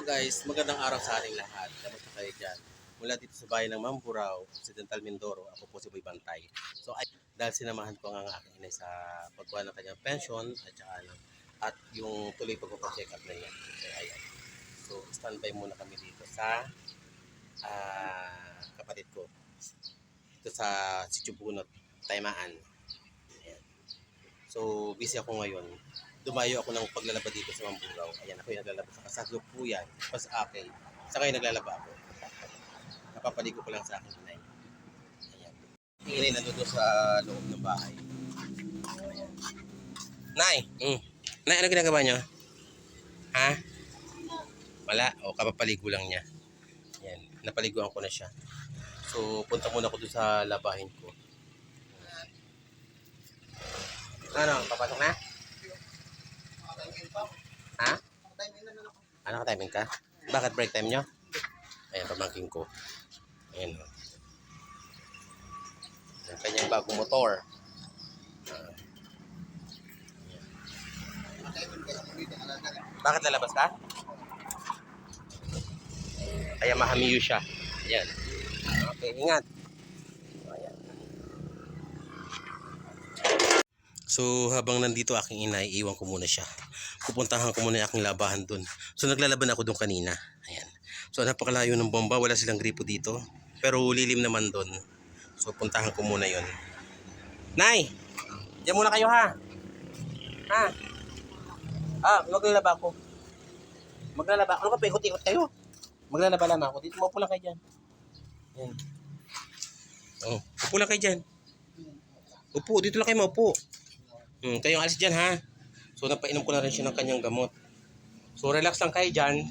Guys, magandang araw sa ating lahat. Kamusta kayo dyan? Mula dito sa bayan ng Mamburao, Occidental Mindoro, ako po si Boy Bantay. Dahil sinamahan ko ang aking inay sa pagkuha ng kanyang pension at yung tuloy pagpapacheck up na niya. So, standby muna kami dito sa kapatid ko. Dito sa Sitio-Bunot, Taymaan. Ayan. So, busy ako ngayon. Dumayo ako ng paglalaba dito sa Mamburao. Ayan, ako yung naglalaba sa kasalukuyan. Pas akin. Sa ngayon naglalaba ako. Napapaligo ko lang sa akin inay. Ayan. Yung inay nandun sa loob ng bahay. Ayan. Nay! Nay, ano ginagawa niyo? Ha? Wala. O, kapapaligo lang niya. Ayan. Napaliguan ko na siya. So, punta muna ako doon sa labahin ko. Ano? Papasok na? Ha? Ano ka-timing ka? Bakit break time nyo? Ayan, pamangking ko. Ayan o. Yung kanyang bagong motor. Bakit lalabas ka? Kaya mahamiyo siya. Ayan. Okay, ingat. Ayan. So, habang nandito aking inay, iwan ko muna siya. Pupuntahan ko muna yung aking labahan dun. So, naglalaban ako dun kanina. Ayan. So, napakalayo ng bomba. Wala silang gripo dito. Pero lilim naman dun. So, puntahan ko muna yon. Nay! Diyan muna kayo ha! Ha? Maglalaba ako. Maglalaba. Ano ka pa? Ikot-ikot kayo. Maglalaba lang ako. Dito, maupo lang kayo dyan. Ayan. Oh, upo lang kayo dyan. Upo. Dito lang kayo maupo. Kayong alis dyan ha. So, napainom ko na rin siya ng kanyang gamot. So, relax lang kayo dyan.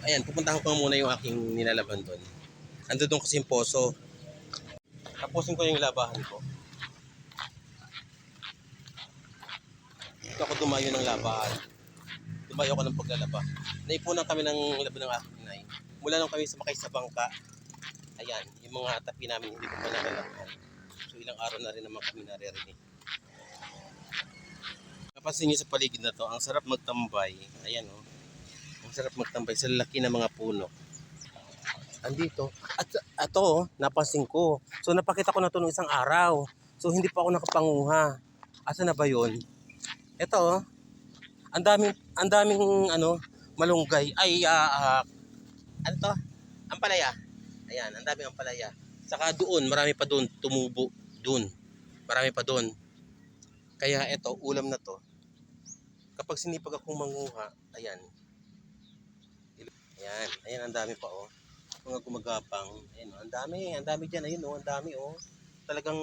Ayan, pupuntahan ko muna yung aking nilalaban doon. Ando doon kasi yung poso. Tapusin ko yung labahan ko. Dito ako dumayo ng labahan. Dumayo ako ng paglalaba. Naipunan kami ng laban ng aking inay. Mula nung kami sumakay sa bangka. Ayan, yung mga tapi namin hindi ko pa nakalakhan. So, ilang araw na rin naman kami naririnig. Napansin nyo sa paligid na to, ang sarap magtambay. Ayan o. Ang sarap magtambay sa laki ng mga puno. Andito. At ito, napansin ko. So, napakita ko na ito nung isang araw. So, hindi pa ako nakapanguha. Asa na ba yun? Ito, ang daming malunggay. Ano to? Ampalaya. Ayan, ang daming ampalaya. Saka doon, marami pa doon, tumubo. Doon. Marami pa doon. Kaya ito, ulam na to. Kapag sinipag akong manguha, ayan. Ayan, ang dami pa oh. Mga gumagapang. Ayan oh, ang dami diyan, ayun oh, ang dami oh. Talagang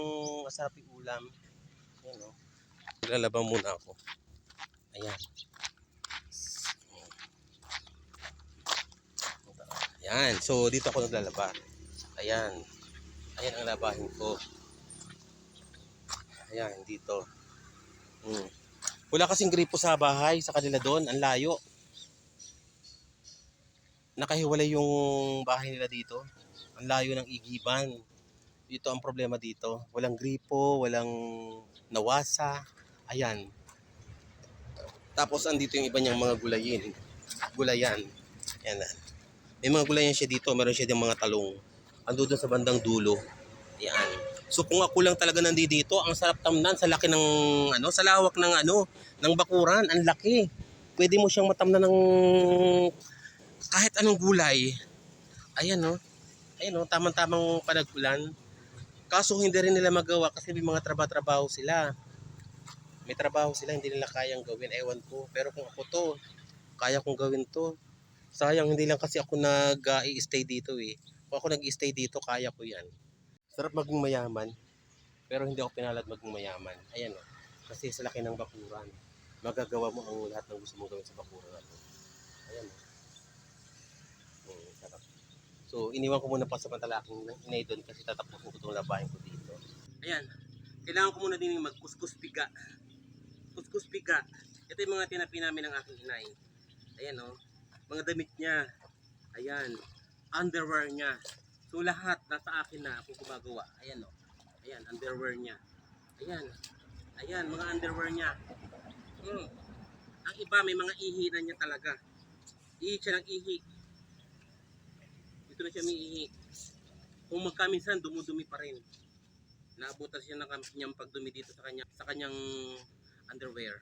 masarap yung ulam. Ayan oh. Maglalaba muna ako. Ayan. Ayan, so dito ako naglalaba. Ayan. Ayan ang labahin ko. Ayan, dito. Wala kasing gripo sa bahay, sa kanila doon, ang layo. Nakahiwalay yung bahay nila dito. Ang layo ng igiban. Ito ang problema dito. Walang gripo, walang nawasa. Ayan. Tapos andito yung iba niyang mga gulayan. Ayan na. May mga gulayan siya dito. Meron siya diyang mga talong. Ando doon sa bandang dulo. Ayan. So kung ako lang talaga nandito, ang sarap tamnan sa laki ng sa lawak ng ng bakuran, ang laki. Pwede mo siyang matamnan ng kahit anong gulay. Ayan oh. Ayan oh, tamang-tamang panag-ulan. Kaso hindi rin nila magawa kasi may mga trabaho sila. May trabaho sila, hindi nila kayang gawin. Ewan ko. Pero kung ako to, kaya kong gawin to. Sayang, hindi lang kasi ako nag-i-stay dito eh. Kung ako nag-i-stay dito, kaya ko yan. Sarap maging mayaman. Pero hindi ako pinalad maging mayaman. Ayan o. Kasi sa laki ng bakuran. Magagawa mo ang lahat ng gusto mong gawin sa bakuran natin. Ayan o. Sarap. So, iniwan ko muna pa sa mantala aking inay doon kasi tatapusin ko itong labahin ko dito. Ayan. Kailangan ko muna din mag-kuskus-piga. Kuskus-piga. Ito yung mga tinapi namin ng aking inay. Ayan o. Mga damit niya. Ayan. Underwear niya. So lahat nasa akin na ako gumagawa. Ayan o. Ayan, underwear niya. Ayan. Ayan, mga underwear niya. Ang iba may mga ihi na niya talaga. Ihi siya ng ihi. Dito na siya umiihi. Kung magkaminsan, dumudumi pa rin. Naabutan siya ng kanyang pagdumi dito sa kanyang underwear.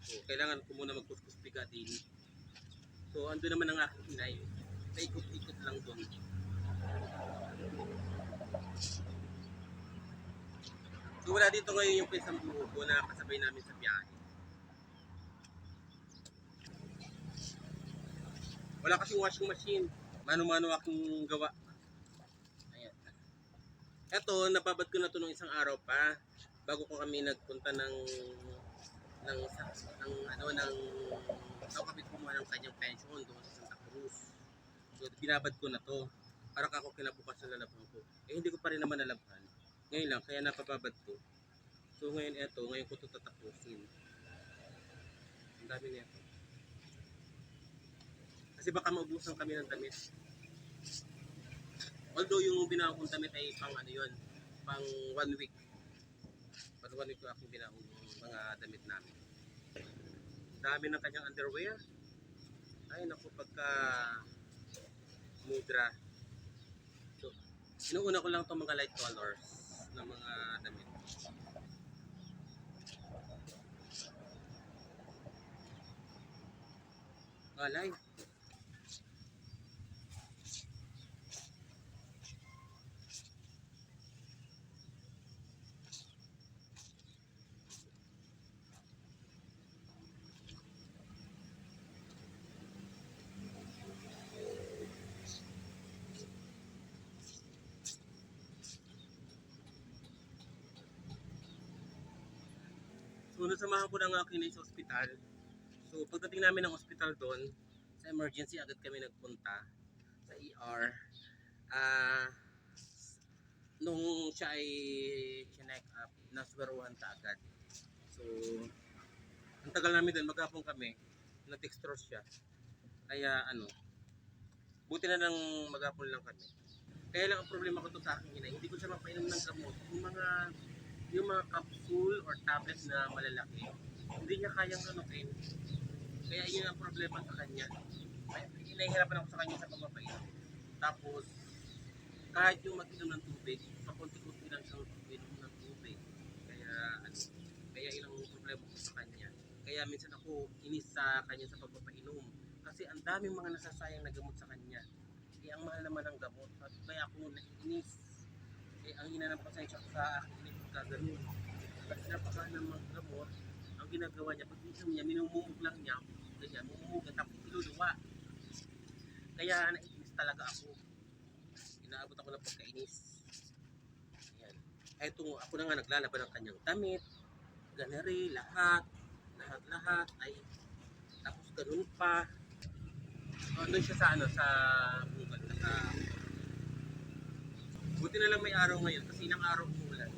So, kailangan ko muna magkuskus biga din. So, ando naman ang aking inay. Paikot-ikot lang doon. So, wala dito ngayon yung pinsang buho ko na kasabay namin sa biyahe. Wala kasing washing machine. Mano-mano akong gawa. Ayan. Eto, napabad ko na to nung isang araw pa bago ko kami nagpunta ng kami kumuha ng kanyang pension doon sa Santa Cruz. So, binabad ko na to para ako kinabukas na lalabhan ko. Eh, hindi ko pa rin naman nalabhan. Ngayon lang, kaya napababad ko. So, ngayon ngayon ko ito tatapusin. Ang dami nito. Kasi baka maubusan kami ng damit. Although yung binaon kong damit ay pang ano yun, pang 1 week. Pang 1 week ko aking binaon yung mga damit namin. Dami ng kanyang underwear. Ay naku, pagka mudra. So, inuuna ko lang itong mga light colors ng mga damit. Alay. So, nasamahan ko ng aking sa ospital. So, pagdating namin ng ospital doon, sa emergency agad kami nagpunta sa ER. Nung siya ay chinek up, nasweruhan ta agad. So, ang tagal namin doon, maghapon kami, na-dextrose siya. Kaya buti na lang maghapon lang kami. Kaya lang ang problema ko to sa aking ina, hindi ko siya mapainom ng gamot. Yung mga capsule or tablet na malalaki, hindi niya kayang anukin. Kaya yun ang problema sa kanya. Nahihirapan ako sa kanya sa pagpapainom. Tapos, kahit yung mag-inom ng tubig, pakunti-kunti lang siyang inom ng tubig. Kaya yun ang problema ko sa kanya. Kaya minsan ako inis sa kanya sa pagpapainom. Kasi ang daming mga nasasayang na gamot sa kanya. Ang mahal naman ng gamot. Kaya ako naiinis. Ang ina ng pasensya ko sa akin inis kaganoon. Kasi napakahal ng mga gamot, ang ginagawa niya, pag inom niya, minumumog lang niya, ganyan, mumumog at tapos iluluwa. Kaya naiinis talaga ako. Inaabot ako ng pagkainis. Ayan. Ako na nga naglalaban ng kanyang damit, ganari, lahat, ay, tapos ganun pa. Doon siya sa bugal, buti na lang may araw ngayon, kasi ilang araw umulan.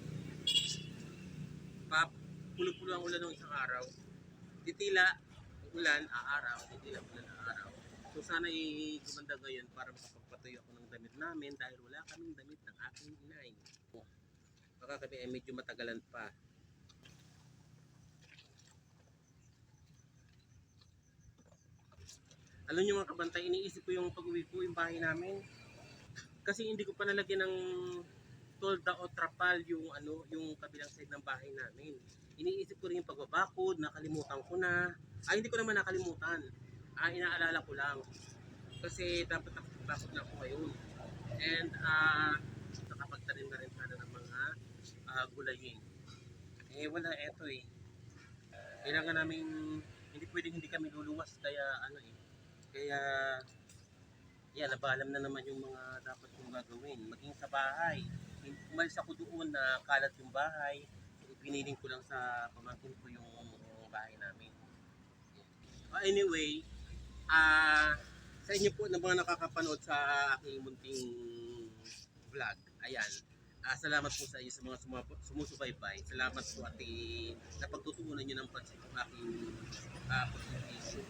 Pulo-pulo ang ulan ng isang araw. Titila, ulan, aaraw, titila, ulan, aaraw. So sana gumanda ngayon para makapagpatuyo ako ng damit namin dahil wala kaming damit ng aking inay. Baka kami ay medyo matagalan pa. Alam niyo mga kabantay, iniisip ko yung pag-uwi ko, yung bahay namin. Kasi hindi ko pa nalagyan ng tolda o trapal yung kabilang side ng bahay namin. Iniisip ko rin yung pagbabakod, nakalimutan ko na. Hindi ko naman nakalimutan. Inaalala ko lang. Kasi dapat nakapagpakod na ako ngayon. And nakapagtanim na rin sana ng mga gulayin. Wala, eto eh. Kailangan namin, hindi pwedeng hindi kami luluwas. Kaya yan, nabalam na naman yung mga dapat kong gagawin. Maging sa bahay. Umalis ako doon na kalat yung bahay. So, piniling ko lang sa pamangkin ko yung bahay namin. Anyway, sa inyo po na mga nakakapanood sa aking munting vlog. Ayan. Salamat po sa iyo sa mga sumusubaybay. Salamat po at napagtutuunan nyo ng pansin ng aking pag-video.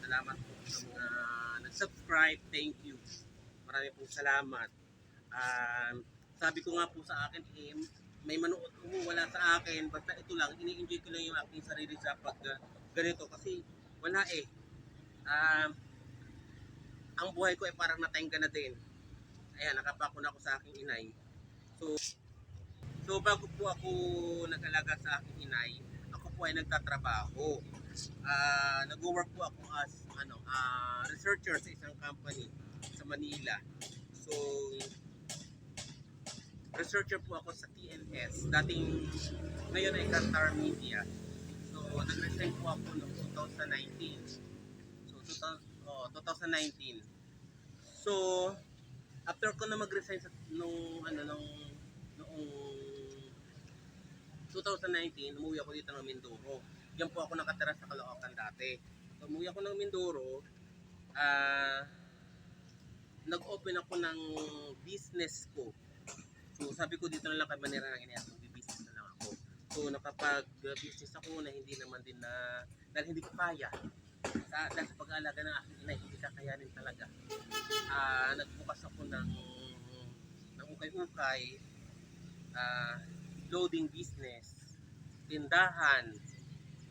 Salamat po sa mga nag-subscribe. Thank you. Marami pong salamat. Sabi ko nga po sa akin, may manood wala sa akin. Basta ito lang, ini-enjoy ko lang yung aking sarili sa pag ganito. Kasi Wala eh. Um, ang buhay ko ay parang natengga na din. Ayan, nakapako na ako sa aking inay. So bago po ako nag-alaga sa aking inay, ako po ay nagtatrabaho. Nag-work po ako as researcher sa isang company sa Manila. So researcher po ako sa TNS. Ngayon ay Qatar Media. So nag-resign po ako noong 2019. So 2019. So after ko na mag-resign noong 2019, umuwi ako dito ng Mindoro. Diyan po ako nakatira sa Caloocan dati. So, umuwi ako ng Mindoro, nag-open ako ng business ko. So, sabi ko dito na lang kay Manira ng inayas, mag-business na lang ako. So, nakapag-business ako na hindi naman din dahil hindi ko kaya. Dahil sa pag-aalaga ng aking inay, hindi kakayanin talaga. Nagbukas ako ng ukay-ukay, loading business, tindahan,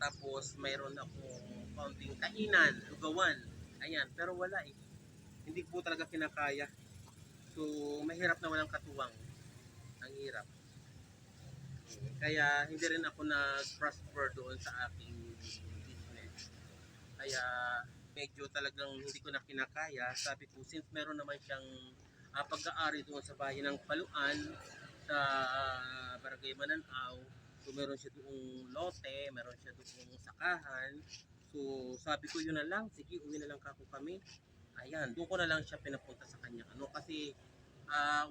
tapos mayroon akong kaunting kainan, lugawan, ayan, pero wala eh, hindi po talaga kinakaya. So mahirap na walang katuwang, ang hirap. Kaya hindi rin ako nag-prosper doon sa aking business. Kaya medyo talagang hindi ko na kinakaya. Sabi ko, since meron naman siyang pag-aari doon sa bayan ng Paluan, sa Barangay Mananaw. So meron siya doong lote, meron siya doong sakahan. So sabi ko yun na lang, sige uwi na lang kako kami. Ayan, doon ko na lang siya pinapunta sa kanya. Kasi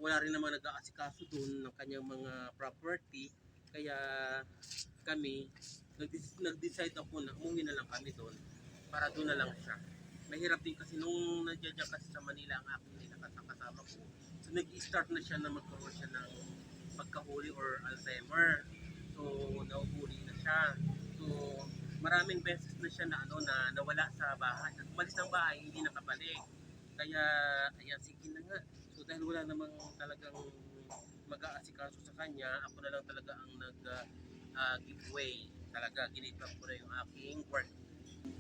wala rin naman nag-aasikaso doon ng kanyang mga property. Kaya kami, nag-decide ako na umuwi na lang kami doon para doon na lang siya. Mahirap din kasi nung nandiyan kasi sa Manila ang aking kasama ko. So nag-start na siya na magkaroon siya ng pagkahuli or Alzheimer. So nauhuli na siya. So maraming beses na siya na nawala sa bahay. At umalis ng bahay, hindi nakabalik. Kaya ayan, sige na nga. So dahil wala namang talagang mag-aasikaso sa kanya, ako na lang talaga ang nag-giveaway. Talaga, ginipap ko na yung aking work.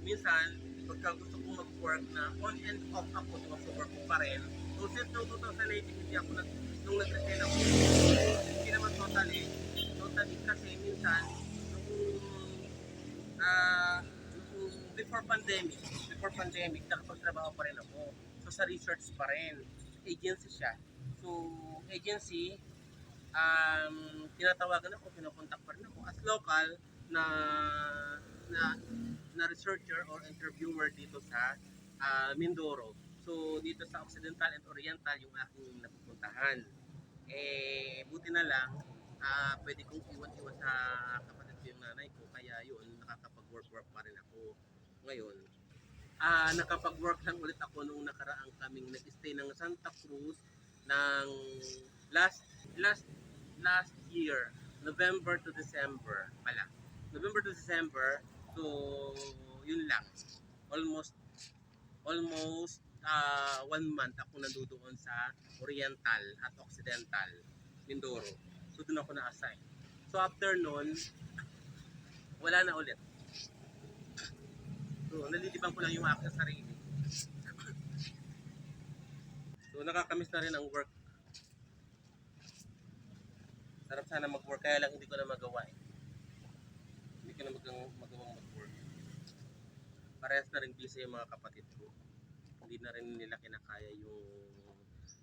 Minsan, pagka gusto kong mag-work na on and off ako, mag-work ko pa rin. So since noong 2018, hindi ako nung nag-resign ako, hindi naman totally kasi minsan, nung before pandemic, nakapagtrabaho pa rin ako. So sa research pa rin, agency siya. So agency, tinatawagan ako, pinukontak pa rin ako as local na na na researcher or interviewer dito sa Mindoro. So dito sa Occidental and Oriental yung aking napupuntahan. Buti na lang pwede kong iwan-iwan sa kapatid ko yung nanay ko, kaya yun nakakapag-work pa rin ako ngayon. Nakapag-work lang ulit ako nung nakaraang kaming nag-stay ng Santa Cruz ng last last year, November to December pala. November to December, so yun lang. Almost 1 month ako nandoon sa Oriental at Occidental, Mindoro. So doon ako na-assign. So after nun, wala na ulit. So nalilibang ko lang yung aking sarili. So nakakamiss na rin ang work. Sarap sana mag-work, kaya lang hindi ko na magawa eh. Hindi ko na magawang mag-work. Parehas na rin busy yung mga kapatid ko. Hindi na rin nila kinakaya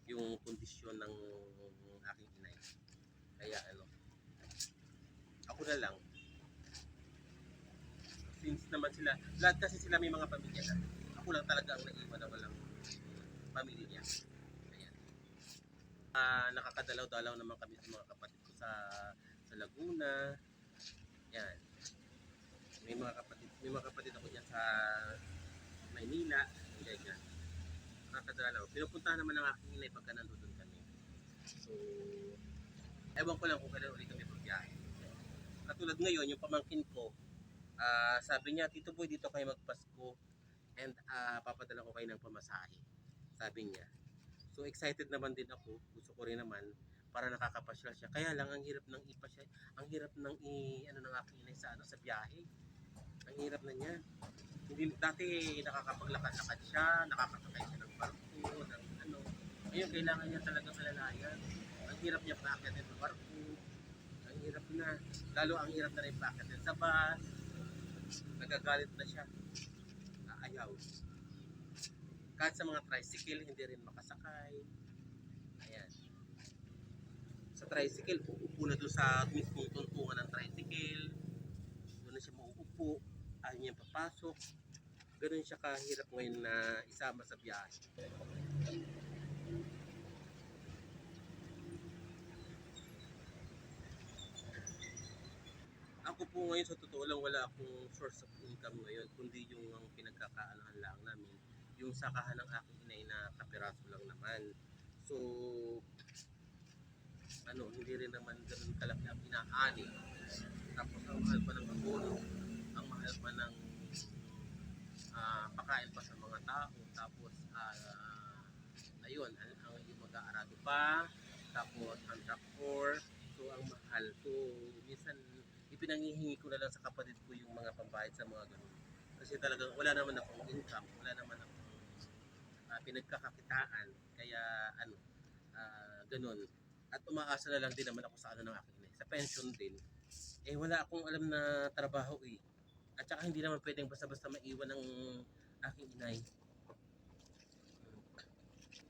yung kondisyon ng aking inay. Kaya ako na lang. Since naman sila, lahat kasi sila may mga pamilya na. Ako lang talaga ang naiwan na walang pamilya. Ayan. Nakakadalaw-dalaw naman kami sa mga kapatid ko sa Laguna. Yan. May mga kapatid ako diyan sa Maynila, ganyan. Nakakadalaw. Pinupuntahan naman ng aking inay pagka nandoon kami. So, ewan ko lang kung kailan ulit kami magbiyahe. Katulad ngayon, yung pamangkin ko, sabi niya, Tito Boy, dito kayo magpasko and papadala ko kayo ng pamasahe. Sabi niya. So excited naman din ako, gusto ko rin naman para nakakapasyal siya. Kaya lang ang hirap ng ipasyal, ang hirap ng ng aking inay sa sa biyahe. Ang hirap na niya. Hindi Dati nakakapaglakad-lakad siya, nakakasakay siya ng barko, ng ano. Ngayon, kailangan niya talaga kalalayan. Ang hirap niya paakyatin sa barko. Ang hirap na. Lalo ang hirap na rin paakyatin sa bus. Nagagalit na siya. Ayaw. Kahit sa mga tricycle, hindi rin makasakay. Ayan. Sa tricycle, uupo na doon sa mismong tuntungan ng tricycle. Doon na siya mauupo. Ayaw niya papasok. Ganun siya kahirap ngayon na isama sa biyahe. Ako po ngayon sa totoo lang wala akong source of income ngayon kundi yung ang pinagkakaanahan lang namin yung sakahan ng aking inay na kapiraso lang naman. So hindi rin naman ganun kalaki ang inaani. Tapos ang mahal pa ng abono, ang mahal pa ng pakain pa sa mga tao. Tapos ayun, ang yung mag-aarado pa. Tapos ang tractor. So ang mahal. So minsan ipinanghihingi ko na lang sa kapatid ko yung mga pambayad sa mga ganun. Kasi talagang wala naman akong income, wala naman akong pinagkakakitaan. Kaya ganun. At umaasa na lang din naman ako sa ng aking inay. Sa pension din. Eh wala akong alam na trabaho eh. At saka hindi naman pwedeng basta-basta maiwan ng aking inay.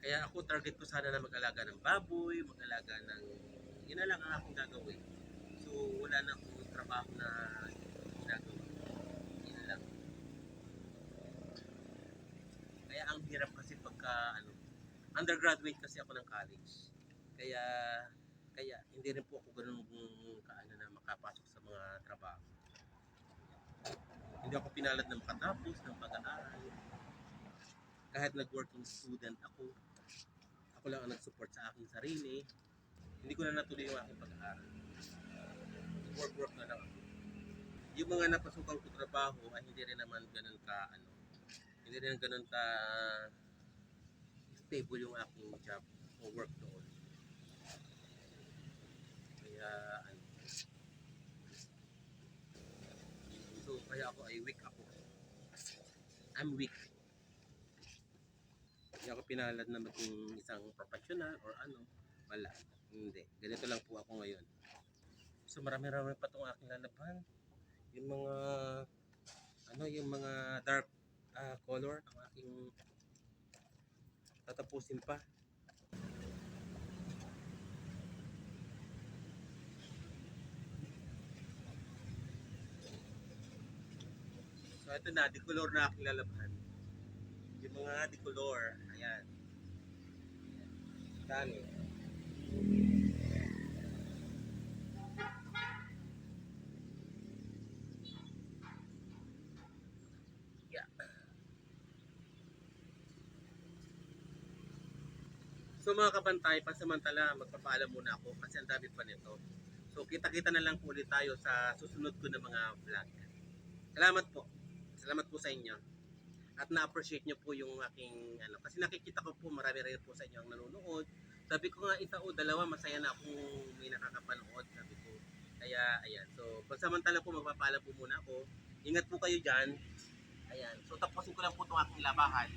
Kaya ako target ko sana na mag-alaga ng baboy, mag-alaga ng yun na lang ang aking gagawin. So wala na akong trabaho na ginagawa. Yun lang. Kaya ang hirap kasi pagka undergraduate kasi ako ng college. Kaya hindi rin po ako ganun na makapasok sa mga trabaho. Hindi ako pinalad na makatapos ng pag-aaral. Kahit nag-working student ako lang ang nag-support sa aking sarili. Hindi ko na natuloy yung aking pag-aaral. Work na lang ako. Yung mga napasukan ko trabaho ay hindi rin naman ganun hindi rin ganun ka stable yung aking job o work doon. Kaya kaya ako ay weak ako. I'm weak. Hindi ako pinalad na maging isang professional or wala. Hindi. Ganito lang po ako ngayon. So marami-rami pa itong aking lalaban. Yung mga dark color ang aking tatapusin pa. So ito na, decolor na aking lalaban. Yung mga decolor, ayan. Dami. Yeah. So mga kabantay, pansamantala magpapaalam muna ako kasi ang dami pa nito. So kita-kita na lang po ulit tayo sa susunod ko na mga vlog. Salamat po. Salamat po sa inyo. At na-appreciate nyo po yung aking kasi nakikita ko po marami rin po sa inyo ang nanonood. Sabi ko nga isa o dalawa masaya na akong may nakakapanood, sabi ko. Kaya ayan. So pansamantala po magpapaalam po muna ako. Ingat po kayo diyan. Ayan. So tapusin ko lang po 'tong aking labahan.